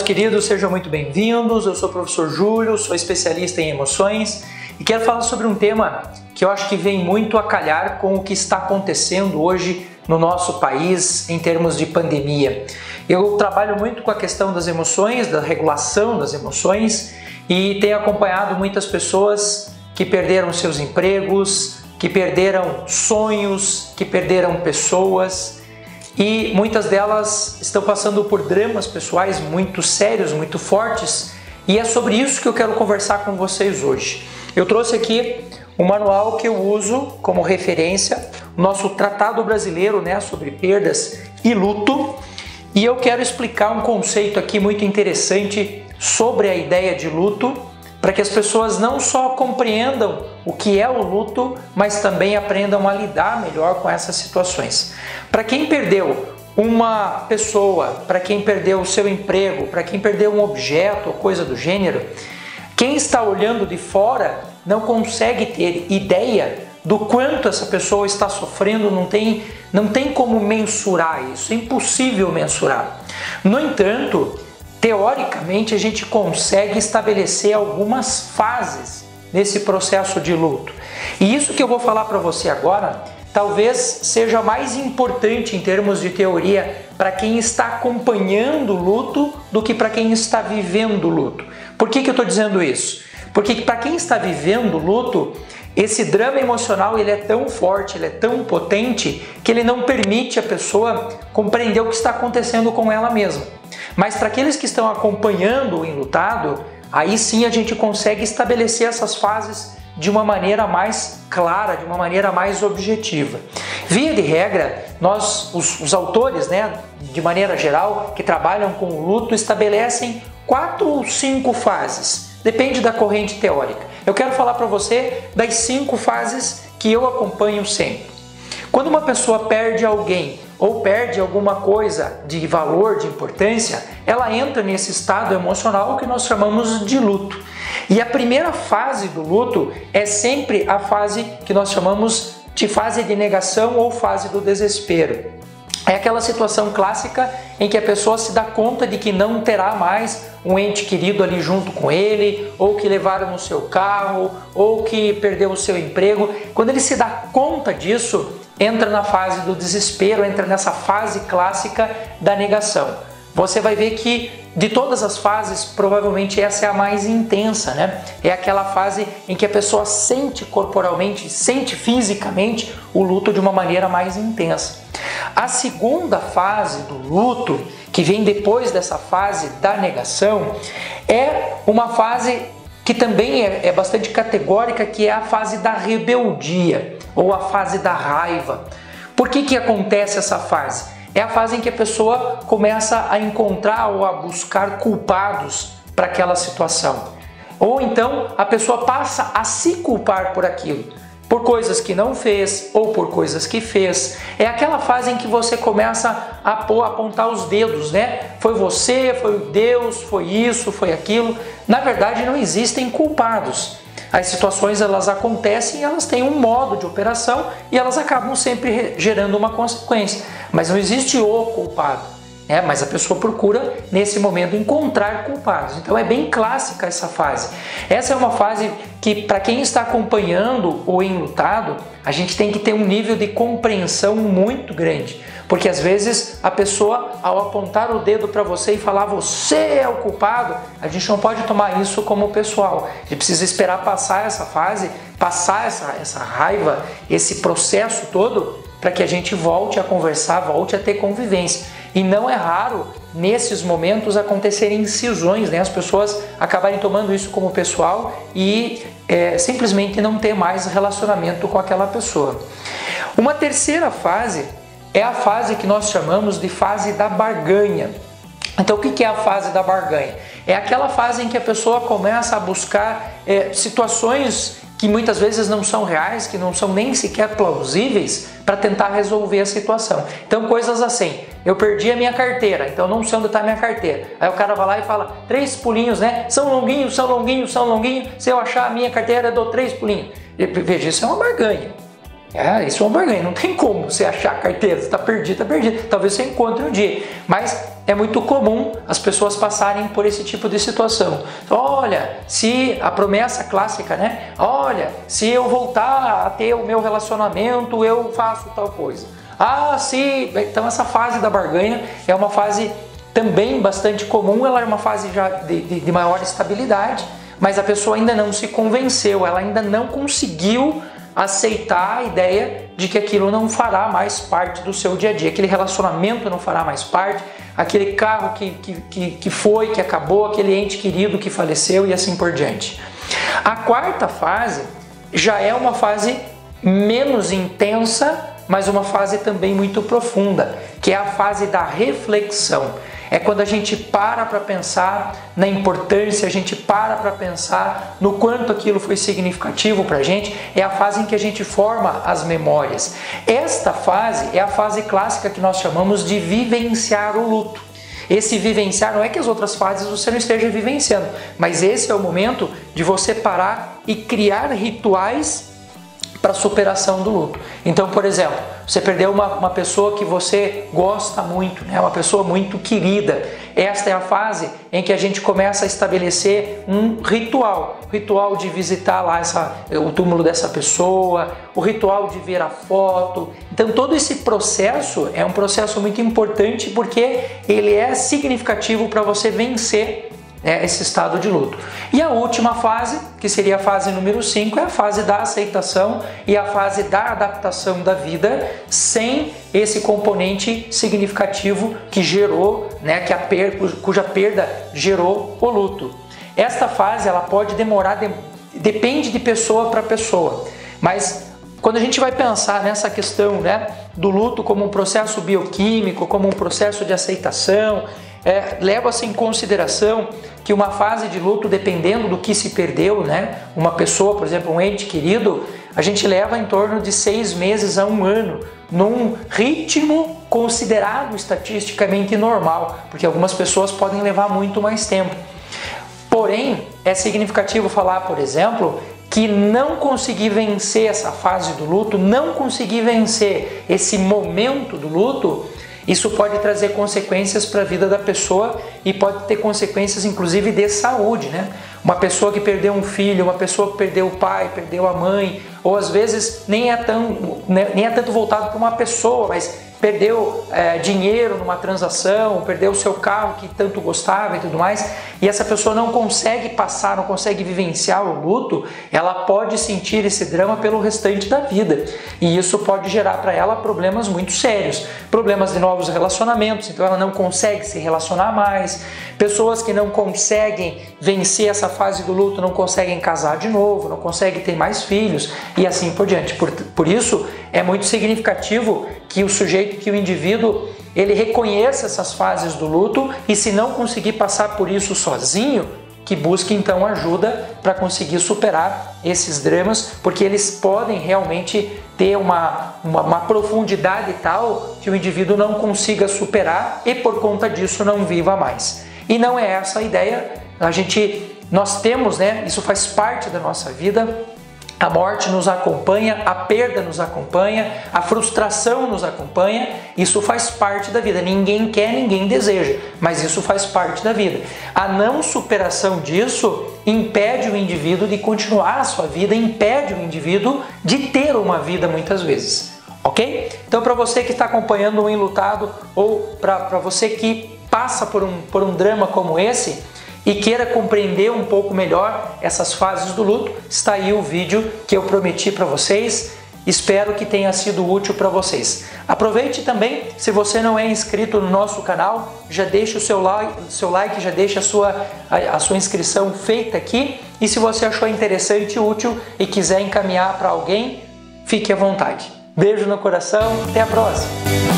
queridos, sejam muito bem-vindos. Eu sou o professor Júlio, sou especialista em emoções e quero falar sobre um tema que eu acho que vem muito a calhar com o que está acontecendo hoje no nosso país em termos de pandemia. Eu trabalho muito com a questão das emoções, da regulação das emoções e tenho acompanhado muitas pessoas que perderam seus empregos, que perderam sonhos, que perderam pessoas e muitas delas estão passando por dramas pessoais muito sérios, muito fortes, e é sobre isso que eu quero conversar com vocês hoje. Eu trouxe aqui um manual que eu uso como referência, o nosso Tratado Brasileiro, sobre perdas e luto, e eu quero explicar um conceito aqui muito interessante sobre a ideia de luto, para que as pessoas não só compreendam o que é o luto, mas também aprendam a lidar melhor com essas situações. Para quem perdeu uma pessoa, para quem perdeu o seu emprego, para quem perdeu um objeto ou coisa do gênero, quem está olhando de fora não consegue ter ideia do quanto essa pessoa está sofrendo, não tem como mensurar isso, é impossível mensurar. No entanto, teoricamente, a gente consegue estabelecer algumas fases nesse processo de luto. E isso que eu vou falar para você agora, talvez seja mais importante em termos de teoria para quem está acompanhando o luto do que para quem está vivendo o luto. Por que eu estou dizendo isso? Porque para quem está vivendo o luto, esse drama emocional ele é tão forte, ele é tão potente, que ele não permite a pessoa compreender o que está acontecendo com ela mesma. Mas para aqueles que estão acompanhando o enlutado, aí sim a gente consegue estabelecer essas fases de uma maneira mais clara, de uma maneira mais objetiva. Via de regra, os autores, de maneira geral, que trabalham com o luto, estabelecem 4 ou 5 fases. Depende da corrente teórica. Eu quero falar para você das 5 fases que eu acompanho sempre. Quando uma pessoa perde alguém ou perde alguma coisa de valor, de importância, ela entra nesse estado emocional que nós chamamos de luto. E a primeira fase do luto é sempre a fase que nós chamamos de fase de negação ou fase do desespero. É aquela situação clássica em que a pessoa se dá conta de que não terá mais um ente querido ali junto com ele, ou que levaram no seu carro, ou que perdeu o seu emprego. Quando ele se dá conta disso, entra na fase do desespero, entra nessa fase clássica da negação. Você vai ver que de todas as fases, provavelmente essa é a mais intensa, É aquela fase em que a pessoa sente corporalmente, sente fisicamente o luto de uma maneira mais intensa. A segunda fase do luto, que vem depois dessa fase da negação, é uma fase que também é bastante categórica, que é a fase da rebeldia ou a fase da raiva. Por que acontece essa fase? É a fase em que a pessoa começa a encontrar ou a buscar culpados para aquela situação. Ou então a pessoa passa a se culpar por aquilo, por coisas que não fez ou por coisas que fez. É aquela fase em que você começa a apontar os dedos, Foi você, foi Deus, foi isso, foi aquilo. Na verdade, não existem culpados. As situações elas acontecem, elas têm um modo de operação e elas acabam sempre gerando uma consequência. Mas não existe o culpado, Mas a pessoa procura nesse momento encontrar culpados. Então é bem clássica essa fase. Essa é uma fase que para quem está acompanhando o enlutado, a gente tem que ter um nível de compreensão muito grande. Porque às vezes a pessoa, ao apontar o dedo para você e falar você é o culpado, a gente não pode tomar isso como pessoal. A gente precisa esperar passar essa fase, passar essa raiva, esse processo todo, para que a gente volte a conversar, volte a ter convivência. E não é raro, nesses momentos, acontecerem incisões, As pessoas acabarem tomando isso como pessoal e simplesmente não ter mais relacionamento com aquela pessoa. Uma terceira fase é a fase que nós chamamos de fase da barganha. Então, o que é a fase da barganha? É aquela fase em que a pessoa começa a buscar situações que muitas vezes não são reais, que não são nem sequer plausíveis, para tentar resolver a situação. Então, coisas assim, eu perdi a minha carteira, então não sei onde está a minha carteira. Aí o cara vai lá e fala 3 pulinhos, São longuinhos, são longuinhos, são longuinhos. Se eu achar a minha carteira, eu dou 3 pulinhos. Veja, isso é uma barganha. Isso é uma barganha, não tem como você achar a carteira, você está perdido, talvez você encontre um dia, mas é muito comum as pessoas passarem por esse tipo de situação. Olha, se a promessa clássica, né? Olha, se eu voltar a ter o meu relacionamento, eu faço tal coisa. Então essa fase da barganha é uma fase também bastante comum, ela é uma fase já de maior estabilidade, mas a pessoa ainda não se convenceu, ela ainda não conseguiu aceitar a ideia de que aquilo não fará mais parte do seu dia a dia, aquele relacionamento não fará mais parte, aquele carro que acabou, aquele ente querido que faleceu e assim por diante. A quarta fase já é uma fase menos intensa, mas uma fase também muito profunda, que é a fase da reflexão. É quando a gente para pensar na importância, a gente para pensar no quanto aquilo foi significativo para a gente, é a fase em que a gente forma as memórias. Esta fase é a fase clássica que nós chamamos de vivenciar o luto. Esse vivenciar não é que as outras fases você não esteja vivenciando, mas esse é o momento de você parar e criar rituais para a superação do luto. Então, por exemplo, você perdeu uma pessoa que você gosta muito, né? Uma pessoa muito querida. Esta é a fase em que a gente começa a estabelecer um ritual de visitar lá o túmulo dessa pessoa, o ritual de ver a foto. Então todo esse processo é um processo muito importante porque ele é significativo para você vencer esse estado de luto. E a última fase, que seria a fase número 5, é a fase da aceitação e a fase da adaptação da vida sem esse componente significativo que gerou, cuja perda gerou o luto. Esta fase ela pode demorar, depende de pessoa para pessoa, mas quando a gente vai pensar nessa questão do luto como um processo bioquímico, como um processo de aceitação, leva-se em consideração que uma fase de luto, dependendo do que se perdeu, uma pessoa, por exemplo, um ente querido, a gente leva em torno de 6 meses a 1 ano, num ritmo considerado estatisticamente normal, porque algumas pessoas podem levar muito mais tempo. Porém, é significativo falar, por exemplo, que não conseguir vencer essa fase do luto, não conseguir vencer esse momento do luto, isso pode trazer consequências para a vida da pessoa e pode ter consequências inclusive de saúde, Uma pessoa que perdeu um filho, uma pessoa que perdeu o pai, perdeu a mãe, ou às vezes nem é tanto voltado para uma pessoa, mas perdeu dinheiro numa transação, perdeu o seu carro que tanto gostava e tudo mais, e essa pessoa não consegue passar, não consegue vivenciar o luto, ela pode sentir esse drama pelo restante da vida. E isso pode gerar para ela problemas muito sérios, problemas de novos relacionamentos, então ela não consegue se relacionar mais, pessoas que não conseguem vencer essa fase do luto, não conseguem casar de novo, não conseguem ter mais filhos e assim por diante. Por isso é muito significativo que o indivíduo, ele reconheça essas fases do luto e se não conseguir passar por isso sozinho, que busque então ajuda para conseguir superar esses dramas, porque eles podem realmente ter uma profundidade tal que o indivíduo não consiga superar e por conta disso não viva mais. E não é essa a ideia. Nós temos, isso faz parte da nossa vida. A morte nos acompanha, a perda nos acompanha, a frustração nos acompanha, isso faz parte da vida. Ninguém quer, ninguém deseja, mas isso faz parte da vida. A não superação disso impede o indivíduo de continuar a sua vida, impede o indivíduo de ter uma vida muitas vezes, ok? Então para você que está acompanhando o Enlutado ou para você que passa por um drama como esse, e queira compreender um pouco melhor essas fases do luto, está aí o vídeo que eu prometi para vocês. Espero que tenha sido útil para vocês. Aproveite também, se você não é inscrito no nosso canal, já deixe o seu like, já deixe a sua inscrição feita aqui. E se você achou interessante e útil e quiser encaminhar para alguém, fique à vontade. Beijo no coração, até a próxima!